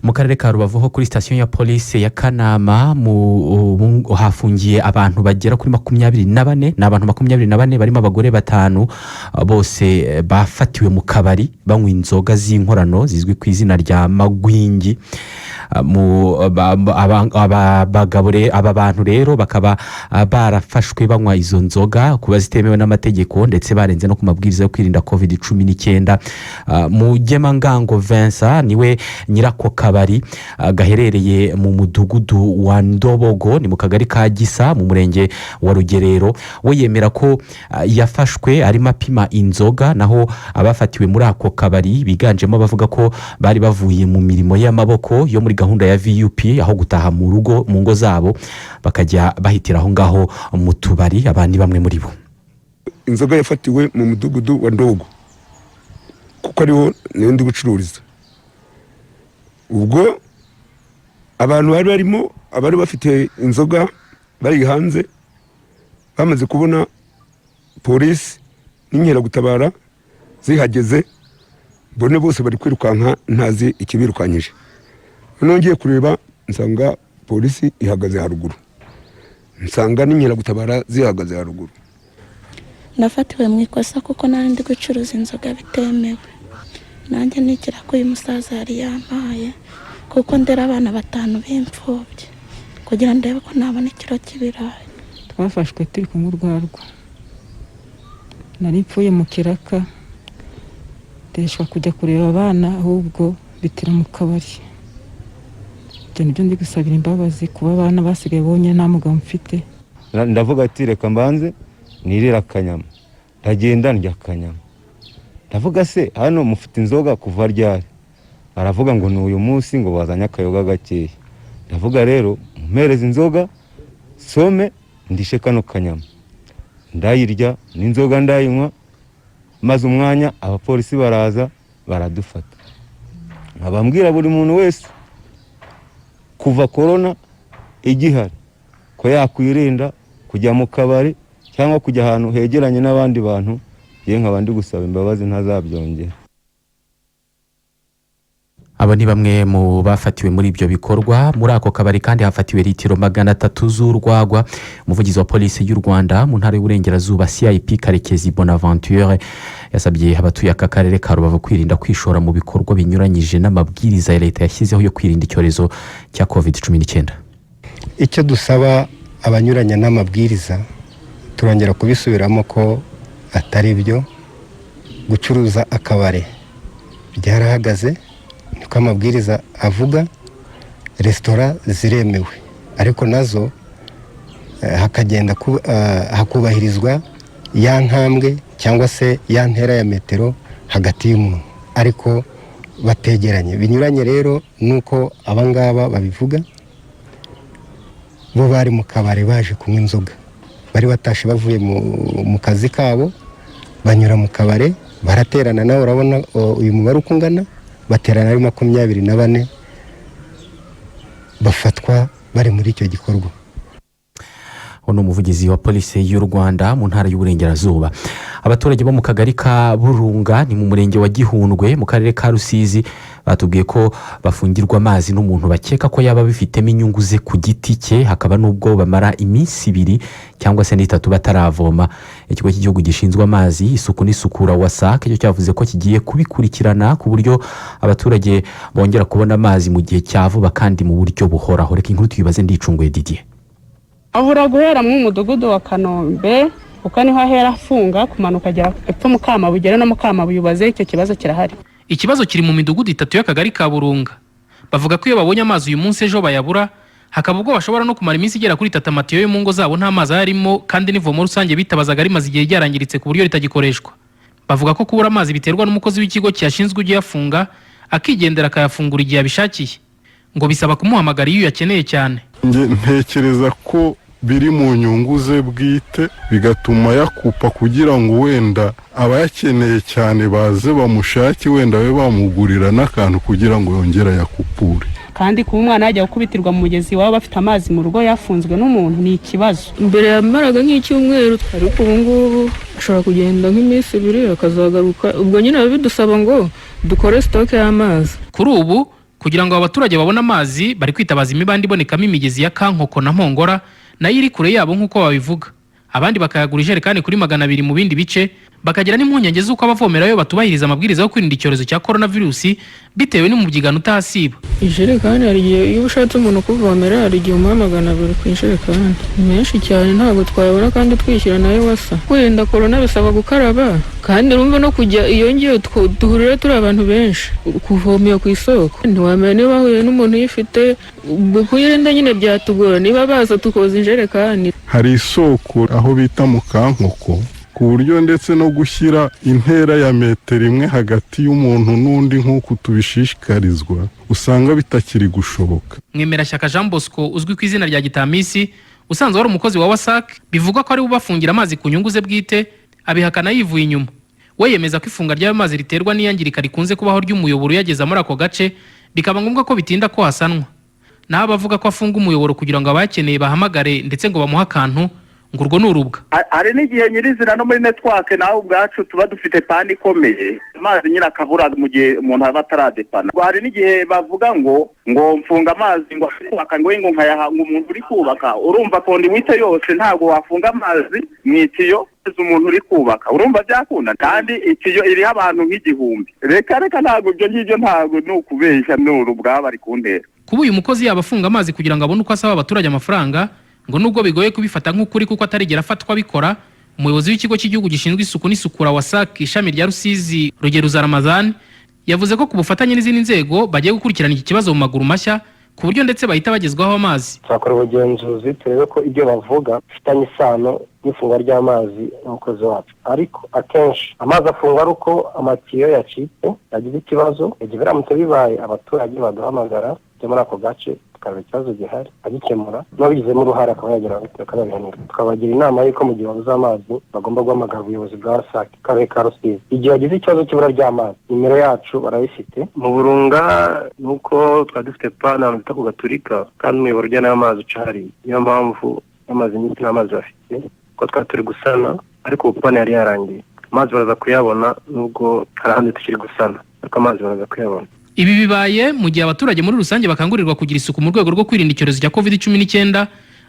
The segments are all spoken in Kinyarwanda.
mu karere ka Rubavu ho kuri station ya police ya Kanama hafungiye abantu bagera kuri 24 n'abantu 24 barimo abagore 5 bose bafatiwe mu kabari banywa inzoga z'inkorano zizwi ku izina rya magwingi. Aba bantu rero bakaba barafashwe banywa izo nzoga kuba zitemewe n'amategeko ndetse barenze no ku mabwiriza yo kwirinda COVID-19. Mu Gemangango Vincent niwe nyirako kabari gaherereye mu mudugudu wa Ndobogo ni mu kagari ka Gisa mu murenge wa Rugerero. We yemera ko yafashwe arimo apima inzoga, naho abafatiwe muri ako kabari biganjemo bavuga ko bari bavuye mu mirimo y'amaboko yo muri gahunda ya VUP, aho gutaha mu rugo mu ngo zabo bakajya bahitira aho ngaho mu tubari. Abandi bamwe muri bo inzoga yafatiwe mu mudugudu wa Ndogo kuko ariho ndi gucururiza. Ubwo abantu bari barimo abari bafite inzoga bari hanze bamaze kubona polisi n'inkera gutabara zihageze, bone bose bari kwirukanka ntazi ikibirukanyije. Nongeye kureba nsanga polisi ihagaze haruguru, nsanga n'inkera gutabara zihagaze haruguru. Nafatiwe mu ikosa kuko nari ndi gucuruza inzoga bitemewe. Nanjye nikira ko uyu musaza yari yampaye kuko ndera abana 5 b'imfubyi kugira ndebe ko nabona ikiro cy'ibirayi. Twafashwe turi ku murwarwa, nari pfuye mu kiraka ndeshwa kujya kureba abana, ahubwo bitira mu kabari. Nibyo ndi gusabira imbabazi kuba abana basigaye bonye nta mugabo mfite. Ndavuga ati reka mbanze nirira akanyama, ndagenda ndya akanyama. Ndavuga se hano mufite inzoga kuva ryari? Aravuga ngo n'uyu munsi ngo bazanye akayoga gakeya. Ndavuga rero mpereza inzoga some ndishe kano kanyama, ndayirya n'inzoga ndayinywa, maze umwanya abapolisi baraza baradufata. Abambwira buri muntu wese kuva corona igihari ko yakwirinda kujya mu kabari cyangwa kujya ahantu hegeranye n'abandi bantu. Ye nk'abandi gusaba imbabazi ntazabyongera. Aba ni bamwe mu bafatiwe muri ibyo bikorwa. Muri ako kabari kandi hafatiwe litiro 300 z'urwagwa. Umuvugizi wa polisi y'u Rwanda mu ntara y'Uburengerazuba CIP Karekezi Bonaventure yasabye abatuye aka karere ka Rubavu kwirinda kwishora mu bikorwa binyuranyije n'amabwiriza ya leta yashyizeho yo kwirinda icyorezo cya COVID-19. Icyo dusaba abanyuranya n'amabwiriza turongera kubisubiramo ko atari byo. Gucuruza akabare byarahagaze niko amabwiriza avuga. Restaurant ziremewe ariko nazo hakagenda hakubahirizwa ya ntambwe cyangwa se ya ntera ya metero hagati y'umuntu, ariko bategeranye. Binyuranye rero nuko abangaba babivuga. Bo bari mu kabare baje kunywa inzoga, bari batashe bavuye mu kazi kabo, banyura mu kabare baraterana. Nawe urabona uyu mubare ukungana, baterana ari 24 bafatwa bari muri icyo gikorwa. Ono umuvugizi wa polisi y'u Rwanda mu ntara y'Uburengerazuba. Abaturage bo mu kagari ka Burunga ni mu murenge wa Gihundwe mu karere ka Rusizi batubwiye ko bafungirwa amazi n'umuntu bakeka ko yaba bifitemo inyungu ze ku giti cye, hakaba nubwo bamara iminsi 2 cyangwa se 3 bataravoma. Ikigo cy'igihugu gishinzwe amazi, isuku n'isukura WASAC cyo cyavuze ko kigiye kubikurikirana ku buryo abaturage bongera kubona amazi mu gihe cyavuba kandi mu buryo buhoraho. Reka inkuru tuyibaze Ndicunguye Didier. Ahura guhera mu mudugudu wa Kanombe uko niho ahera afunga kumanuka agera epfo mu Kamabugere no mu Kamabuyubaze. Icyo kibazo kirahari. Ikibazo kiri mu midugudu 3 y'akagari ka Burunga. Bavuga ko iyo babonye amazi uyu munsi ejo bayabura, hakaba ubwo bashobora no kumara iminsi igera kuri 3 amatiyo yo mu ngo zabo nta mazi arimo, kandi n'ivomo rusange bitabazaga rimaze igihe ryarangiritse ku buryo ritagikoreshwa. Bavuga ko kubura amazi biterwa n'umukozi w'ikigo cyashinzwe ugiye afunga akigendera akayafungura igihe abishakiye, ngo bisaba kumuhamagara iyo yakeneye cyane. Ntekereza ko biri mu nyungu ze bwite, bigatuma yakupa kugira ngo wenda abayakeneye cyane baze bamushake, wenda we bamugurira n'akantu kugira ngo yongere yakupure. Kandi kuba umwana yajya gukubitirwa mu mugezi waba bafite amazi mu rugo yafunzwe n'umuntu ni ikibazo. Mbere yamaraga nk'icyumweru, ariko ubu ngubu ashobora kugenda nk'iminsi 2 akazagaruka. Ubwo nyine bidusaba ngo dukore stock y'amazi. Kuri ubu kugira ngo abaturage babone amazi bari kwitabaza imibande ibonekamo imigezi ya Kankoko na Mpongora nayo iri kure yabo nk'uko babivuga. Abandi bakayagura ijerekani kuri 200 mu bindi bice, bakagira n'impungenge z'uko abavomerayo batubahiriza amabwiriza yo kwirinda icyorezo cya coronavirus bitewe n'umubyigano utahasiba. Ijerekani hari igihe iyo ushatse umuntu kuvomera hari igihe umuha 200 ku ijerekani. Ni menshi cyane ntabwo twayabura kandi twishyura nayo wasa. Kwirinda corona bisaba gukaraba kandi urumva no kujya iyo ngiyo duhurira turi abantu benshi kuvomera ku isoko. Ntiwamenya niba huye n'umuntu yifite kuyirinda nyine byatugora niba baza tukoza ijerekani. Hari isoko aho bita mu Kankoko ku buryo ndetse no gushyira intera ya metero imwe hagati y'umuntu n'undi nk'uko tubishishikarizwa usanga bitakiri gushoboka. Mwemerashyaka Jean Bosco uzwi ku izina rya Gitamisi usanzwe wari umukozi wa WASAC bivugwa ko ari bubafungira amazi ku nyungu ze bwite, abihakana yivuye inyuma. We yemeza ko ifunga ry'ayo mazi riterwa n'iyangirika rikunze kubaho ry'umuyoboro yageza muri ako gace, bikaba ngombwa ko bitinda ko hasanwa. Naho abavuga ko afunga umuyoboro kugira ngo abakeneye bahamagare ndetse ngo bamuha akantu ngo urwo n'urubwa. Hari n'igihe nyirizina no muri network nawe ubwacu tuba dufite pani ikomeye amazi nyine akabura mu gihe umuntu aba ataradepana. Hari n'igihe bavuga ngo mfunga amazi ngo kubaka ngo nkayaha ngo umuntu uri kubaka, urumva kondi wite yose ntabwo wafunga amazi mu itiyo umuntu uri kubaka, urumva byakunda kandi itiyo iriho abantu nk'igihumbi. Reka ntabwo ibyo ngibyo ntabwo ni ukubeshya n'urubwa bari kuntera. Kuba uyu mukozi yabafunga amazi kugira ngo abone uko asaba abaturage amafaranga ngo nubwo bigoye kubifata nk'ukuri kuko atarigera afatwa bikora, umuyobozi w'ikigo cy'igihugu gishinzwe isuku n'isukura WASAC ishami rya Rusizi Rugero Ramazani yavuze ko ku bufatanye n'izindi nzego bagiye gukurikirana iki kibazo mu maguru mashya ku buryo ndetse bahita bagezwaho amazi. Twakora ubugenzuzi turebe ko ibyo bavuga bifitanye isano n'ifungwa ry'amazi n'umukozi wacu, ariko akenshi amazi afungwa ari uko amatiyo yacitse yagize ikibazo. Igihe biramutse bibaye abaturage baduhamagara muri ako gace tukareba ikibazo gihari agikemura, n'abigizemo uruhare akaba yagira akababihanira. Tukabagira inama y'uko mu gihe babuze amazi bagomba guhamagara ubuyobozi bwa WASAC karere ka Rusizi. Igihe bagize ikibazo cy'ibura ry'amazi nimero yacu barayifite. Mu Burunga nuko twari dufite pana bita ku Gaturika kandi umuyoboro ujyana n'amazi ucahari, niyo mpamvu amazi nyinshi n'amazi bafite ko twari turi gusana, ariko pana yari yarangiye. Amazi baraza kuyabona nubwo hari ahandi tukiri gusana, ariko amazi baraza kuyabona. Ibi bibaye mu gihe abaturage muri rusange bakangurirwa kugira isuku mu rwego rwo kwirinda icyorezo cya COVID-19,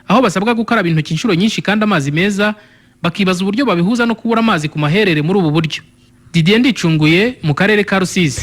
aho basabwa gukaraba intoki inshuro nyinshi kandi amazi meza, bakibaza uburyo babihuza no kubura amazi ku maherere muri ubu buryo. Didier Ndicunguye mu karere ka Rusizi.